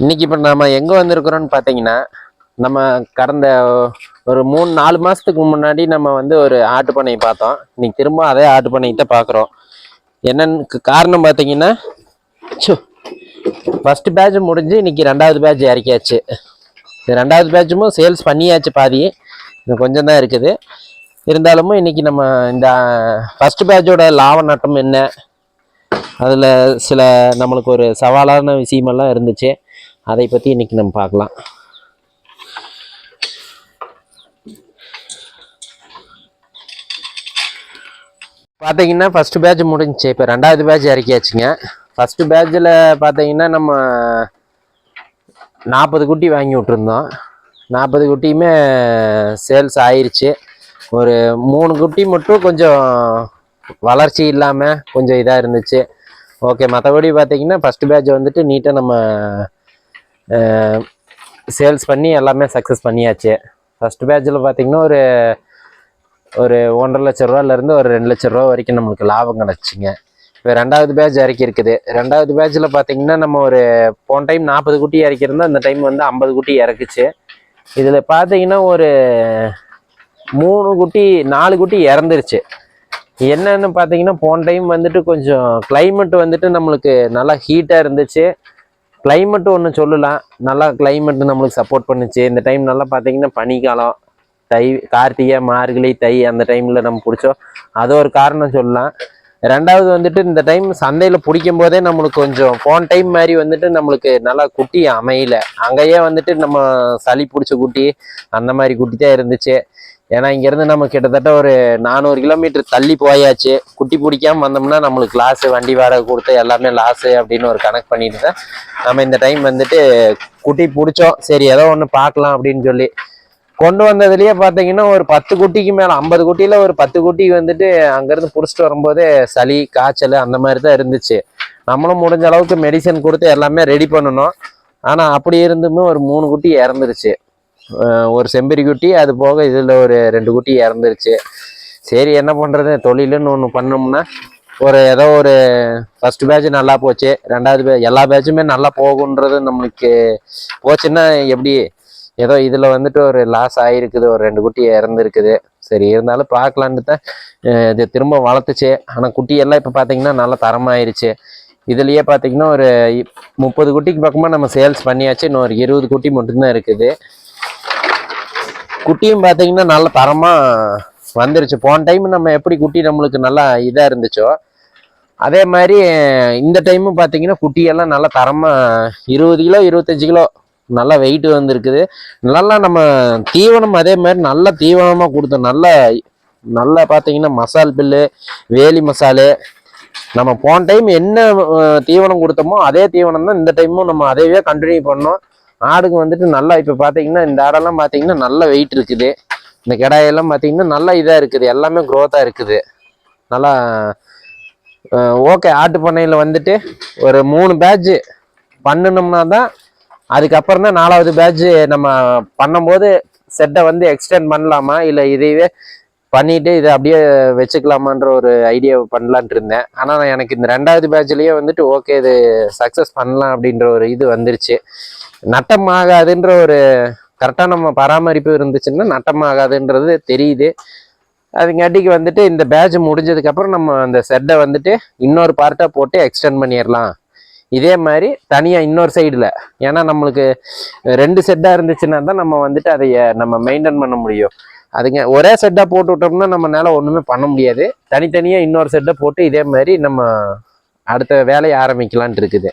இன்னைக்கு இப்போ நம்ம எங்கே வந்திருக்கிறோன்னு பார்த்தீங்கன்னா, நம்ம கடந்த ஒரு 3-4 மாதத்துக்கு முன்னாடி நம்ம வந்து ஒரு ஆட்டு பண்ணை பார்த்தோம். இன்னைக்கு திரும்ப அதே ஆட்டு பண்ணையை பார்க்குறோம். என்னன்னு காரணம் பார்த்தீங்கன்னா, ஃபர்ஸ்ட் பேட்ச் முடிஞ்சு இன்னைக்கு 2வது பேட்ச் இறக்கியாச்சு. இந்த 2வது பேட்சும் சேல்ஸ் பண்ணியாச்சு, பாதி இன்னும் கொஞ்சம் தான் இருக்குது. இருந்தாலும் இன்னைக்கு நம்ம இந்த ஃபர்ஸ்ட் பேட்சோட லாப நட்டம் என்ன, அதில் சில நம்மளுக்கு ஒரு சவாலான விஷயமெல்லாம் இருந்துச்சு. அதை பற்றி இன்னைக்கு நம்ம பார்க்கலாம். பார்த்தீங்கன்னா ஃபர்ஸ்ட் பேட்ச் முடிஞ்சிச்சு. இப்போ 2வது பேட்ச் இறக்கியாச்சுங்க. ஃபர்ஸ்ட் பேட்சில் பார்த்தீங்கன்னா நம்ம 40 குட்டி வாங்கி விட்டுருந்தோம். 40 குட்டியுமே சேல்ஸ் ஆயிடுச்சு. ஒரு 3 குட்டி மட்டும் கொஞ்சம் வளர்ச்சி இல்லாமல் கொஞ்சம் இதாக இருந்துச்சு. ஓகே, மற்றபடி பார்த்தீங்கன்னா ஃபர்ஸ்ட் பேட்ச் வந்துட்டு நீட்டாக நம்ம சேல்ஸ் பண்ணி எல்லாமே சக்ஸஸ் பண்ணியாச்சு. ஃபர்ஸ்ட் பேட்சில் பார்த்தீங்கன்னா ஒரு 1.5 லட்ச ரூபாயிலேருந்து ஒரு 2 லட்ச ரூபா வரைக்கும் நம்மளுக்கு லாபம் கிடச்சிங்க. இப்போ 2வது பேட்ச் இறக்கி இருக்குது. 2வது பேட்சில் பார்த்தீங்கன்னா நம்ம ஒரு போன டைம் 40 குட்டி இறக்கிருந்தோம். இந்த டைம் வந்து 50 குட்டி இறக்குச்சு. இதில் பார்த்தீங்கன்னா ஒரு 3 குட்டி 4 குட்டி இறந்துருச்சு. என்னன்னு பார்த்தீங்கன்னா, போன டைம் வந்துட்டு கொஞ்சம் கிளைமேட் வந்துட்டு நம்மளுக்கு நல்லா ஹீட்டாக இருந்துச்சு. கிளைமேட்டு ஒன்று சொல்லலாம், நல்லா கிளைமேட்டு நம்மளுக்கு சப்போர்ட் பண்ணுச்சு. இந்த டைம் நல்லா பார்த்தீங்கன்னா பனிக்காலம், கார்த்திகை, மார்கழி, தை அந்த டைமில் நம்ம பிடிச்சோம். அது ஒரு காரணம் சொல்லலாம். 2வது வந்துட்டு இந்த டைம் சந்தையில் பிடிக்கும் போதே நம்மளுக்கு கொஞ்சம் போன டைம் மாதிரி வந்துட்டு நம்மளுக்கு நல்லா குட்டி அமையல. அங்கேயே வந்துட்டு நம்ம சளி பிடிச்ச குட்டி அந்த மாதிரி குட்டி தான் இருந்துச்சு. ஏன்னா இங்கேருந்து நம்ம கிட்டத்தட்ட ஒரு 400 கிலோமீட்டர் தள்ளி போயாச்சு. குட்டி பிடிக்காம வந்தோம்னா நம்மளுக்கு லாஸு, வண்டி வாடகை கொடுத்து எல்லாமே லாஸு அப்படின்னு ஒரு கணக்கு பண்ணிட்டு தான் நம்ம இந்த டைம் வந்துட்டு குட்டி பிடிச்சோம். சரி, ஏதோ ஒன்று பார்க்கலாம் அப்படின்னு சொல்லி கொண்டு வந்ததுலேயே பார்த்தீங்கன்னா ஒரு 10 குட்டிக்கு மேலே, 50 குட்டியில் ஒரு 10 குட்டி வந்துட்டு அங்கேருந்து பிடிச்சிட்டு வரும்போதே சளி, காய்ச்சல் அந்த மாதிரி தான் இருந்துச்சு. நம்மளும் முடிஞ்ச அளவுக்கு மெடிசன் கொடுத்து எல்லாமே ரெடி பண்ணணும். ஆனால் அப்படி இருந்துமே ஒரு 3 குட்டி இறந்துருச்சு. ஒரு செம்பரி குட்டி, அது போக இதில் ஒரு 2 குட்டி இறந்துருச்சு. சரி, என்ன பண்ணுறது, தொழிலுன்னு ஒன்று பண்ணோம்னா ஏதோ ஒரு ஃபர்ஸ்ட் பேட்ச் நல்லா போச்சு, 2வது எல்லா பேட்சுமே நல்லா போகுன்றது நம்மளுக்கு போச்சுன்னா எப்படி, ஏதோ இதில் வந்துட்டு ஒரு லாஸ் ஆகிருக்குது, ஒரு 2 குட்டி இறந்துருக்குது. சரி, இருந்தாலும் பார்க்கலான்ட்டு தான் இது திரும்ப வளர்த்துச்சு. ஆனால் குட்டியெல்லாம் இப்போ பார்த்தீங்கன்னா நல்லா தரமாயிருச்சு. இதுலேயே பார்த்தீங்கன்னா ஒரு 30 குட்டிக்கு பக்கமாக நம்ம சேல்ஸ் பண்ணியாச்சு. இன்னும் ஒரு 20 குட்டி மட்டும்தான் இருக்குது. குட்டியும் பார்த்தீங்கன்னா நல்ல தரமாக வந்துருச்சு. போன டைம் நம்ம எப்படி குட்டி நம்மளுக்கு நல்லா இதாக இருந்துச்சோ அதே மாதிரி இந்த டைமும் பார்த்தீங்கன்னா குட்டியெல்லாம் நல்லா தரமாக 20 கிலோ 25 கிலோ நல்லா வெயிட் வந்துருக்குது. நல்லா நம்ம தீவனம் அதே மாதிரி நல்ல தீவனமாக கொடுத்தோம். நல்லா பார்த்தீங்கன்னா மசால் பில்லு, வேலி மசாலு, நம்ம போன டைம் என்ன தீவனம் கொடுத்தோமோ அதே தீவனம் தான் இந்த டைமும் நம்ம அதையே கண்டினியூ பண்ணோம். ஆடுக்கு வந்துட்டு நல்லா இப்போ பார்த்தீங்கன்னா இந்த ஆடெல்லாம் பார்த்தீங்கன்னா நல்ல வெயிட் இருக்குது. இந்த கிடாயெல்லாம் பார்த்தீங்கன்னா நல்லா இதாக இருக்குது, எல்லாமே க்ரோத்தாக இருக்குது. நல்லா ஓகே. ஆட்டு பண்ணையில் வந்துட்டு ஒரு 3 பேட்ச் பண்ணணும்னா தான், அதுக்கப்புறம் தான் 4வது பேட்ச் நம்ம பண்ணும்போது செட்டை வந்து எக்ஸ்டெண்ட் பண்ணலாமா இல்லை இதையவே பண்ணிட்டு இதை அப்படியே வச்சுக்கலாமான்ற ஒரு ஐடியா பண்ணலான்ட்டு இருந்தேன். ஆனால் எனக்கு இந்த 2வது பேட்ச்லேயே வந்துட்டு ஓகே இது சக்ஸஸ் பண்ணலாம் அப்படின்ற ஒரு இது வந்துருச்சு. நட்டம் ஆகாதுன்ற ஒரு கரெக்டாக நம்ம பராமரிப்பு இருந்துச்சுன்னா நட்டம் ஆகாதுன்றது தெரியுது. அதுங்காட்டிக்கு வந்துட்டு இந்த பேட்ச் முடிஞ்சதுக்கப்புறம் நம்ம அந்த செட்டை வந்துட்டு இன்னொரு பார்ட்டாக போட்டு எக்ஸ்டெண்ட் பண்ணிடலாம். இதே மாதிரி தனியாக இன்னொரு சைடில், ஏன்னா நம்மளுக்கு 2 செட்டாக இருந்துச்சுன்னா தான் நம்ம வந்துட்டு அதை நம்ம மெயின்டைன் பண்ண முடியும். அதுங்க ஒரே செட்டாக போட்டு விட்டோம்னா நம்மளால ஒன்றுமே பண்ண முடியாது. தனித்தனியாக இன்னொரு செட்டை போட்டு இதே மாதிரி நம்ம அடுத்த வேலையை ஆரம்பிக்கலான்ட்டு இருக்குது.